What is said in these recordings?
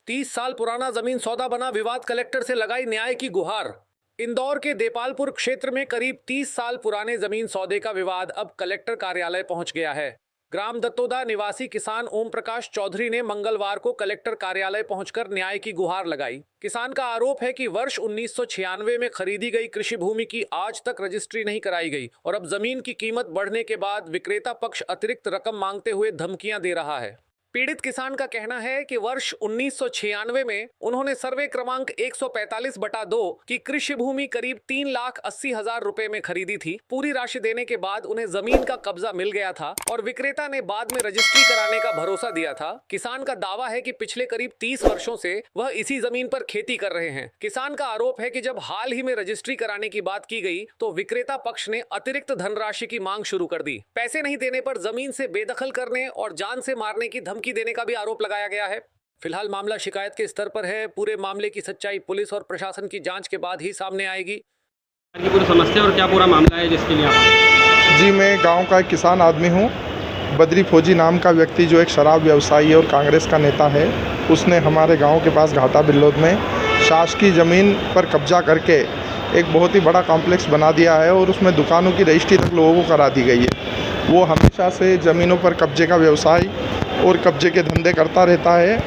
30 साल पुराना जमीन सौदा बना विवाद, कलेक्टर से लगाई न्याय की गुहार। इंदौर के देपालपुर क्षेत्र में करीब 30 साल पुराने जमीन सौदे का विवाद अब कलेक्टर कार्यालय पहुंच गया है। ग्राम दत्तोदा निवासी किसान ओम प्रकाश चौधरी ने मंगलवार को कलेक्टर कार्यालय पहुंचकर न्याय की गुहार लगाई। किसान का आरोप है कि वर्ष 1996 में खरीदी गई कृषि भूमि की आज तक रजिस्ट्री नहीं कराई गई और अब जमीन की कीमत बढ़ने के बाद विक्रेता पक्ष अतिरिक्त रकम मांगते हुए धमकियां दे रहा है। पीड़ित किसान का कहना है कि वर्ष 1996 में उन्होंने सर्वे क्रमांक 145/2 की कृषि भूमि करीब 3,80,000 रुपए में खरीदी थी। पूरी राशि देने के बाद उन्हें जमीन का कब्जा मिल गया था और विक्रेता ने बाद में रजिस्ट्री कराने का भरोसा दिया था। किसान का दावा है कि पिछले करीब 30 वर्षों से वह इसी जमीन पर खेती कर रहे हैं। किसान का आरोप है कि जब हाल ही में रजिस्ट्री कराने की बात की गई तो विक्रेता पक्ष ने अतिरिक्त धनराशि की मांग शुरू कर दी। पैसे नहीं देने पर जमीन से बेदखल करने और जान से मारने की धमकी देने का भी आरोप लगाया गया है। फिलहाल मामला शिकायत के स्तर पर है। पूरे मामले की सच्चाई पुलिस और प्रशासन की जांच के बाद ही सामने आएगी। की पूरी समस्या और क्या पूरा मामला है जिसके लिए आप? जी, मैं गांव का एक किसान आदमी हूं। बद्री फौजी नाम का व्यक्ति जो एक शराब व्यवसायी और कांग्रेस का नेता है, उसने हमारे गांव के पास घाटा बिल्लोद में शासकीय ज़मीन पर कब्जा करके एक बहुत ही बड़ा कॉम्प्लेक्स बना दिया है और उसमें दुकानों की रजिस्ट्री तक लोगों को करा दी गई है। वो हमेशा से ज़मीनों पर कब्जे का व्यवसाय और कब्जे के धंधे करता रहता है।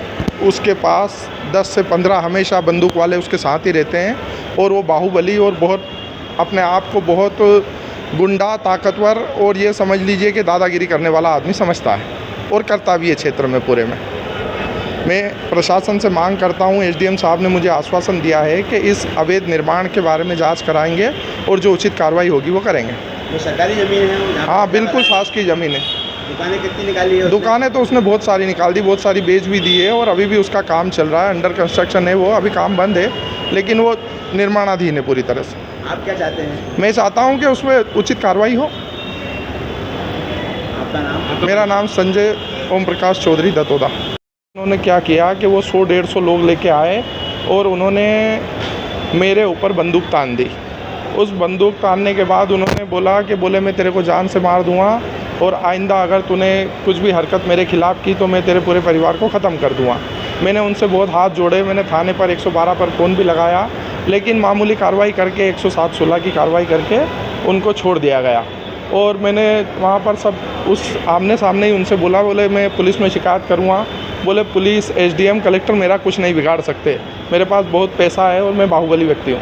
उसके पास 10 से 15 हमेशा बंदूक वाले उसके साथ ही रहते हैं और वो बाहुबली और बहुत अपने आप को बहुत गुंडा, ताकतवर और ये समझ लीजिए कि दादागिरी करने वाला आदमी समझता है और करता भी है क्षेत्र में पूरे में। मैं प्रशासन से मांग करता हूँ, एसडीएम साहब ने मुझे आश्वासन दिया है कि इस अवैध निर्माण के बारे में जांच कराएंगे और जो उचित कार्रवाई होगी वो करेंगे। वो सरकारी ज़मीन है? हाँ, बिल्कुल शासकीय ज़मीन है। दुकानें कितनी निकाली है? दुकानें तो उसने बहुत सारी निकाल दी, बहुत सारी बेच भी दी है और अभी भी उसका काम चल रहा है। अंडर कंस्ट्रक्शन है, वो अभी काम बंद है, लेकिन वो निर्माणाधीन है पूरी तरह से। आप क्या चाहते हैं? मैं चाहता हूँ कि उसमें उचित कार्रवाई हो। आपका नाम? मेरा नाम संजय ओम प्रकाश चौधरी दत्तोदा। उन्होंने क्या किया कि वो 100-150 लोग लेके आए और उन्होंने मेरे ऊपर बंदूक तान दी। उस बंदूक तानने के बाद उन्होंने बोले मैं तेरे को जान से मार दूंगा और आइंदा अगर तूने कुछ भी हरकत मेरे खिलाफ़ की तो मैं तेरे पूरे परिवार को ख़त्म कर दूंगा। मैंने उनसे बहुत हाथ जोड़े, मैंने थाने पर 112 पर फ़ोन भी लगाया, लेकिन मामूली कार्रवाई करके 107-16 की कार्रवाई करके उनको छोड़ दिया गया। और मैंने वहाँ पर सब उस आमने सामने ही उनसे बोले मैं पुलिस में शिकायत करूँगा। बोले पुलिस, एसडीएम, कलेक्टर मेरा कुछ नहीं बिगाड़ सकते, मेरे पास बहुत पैसा है और मैं बाहुबली व्यक्ति हूँ।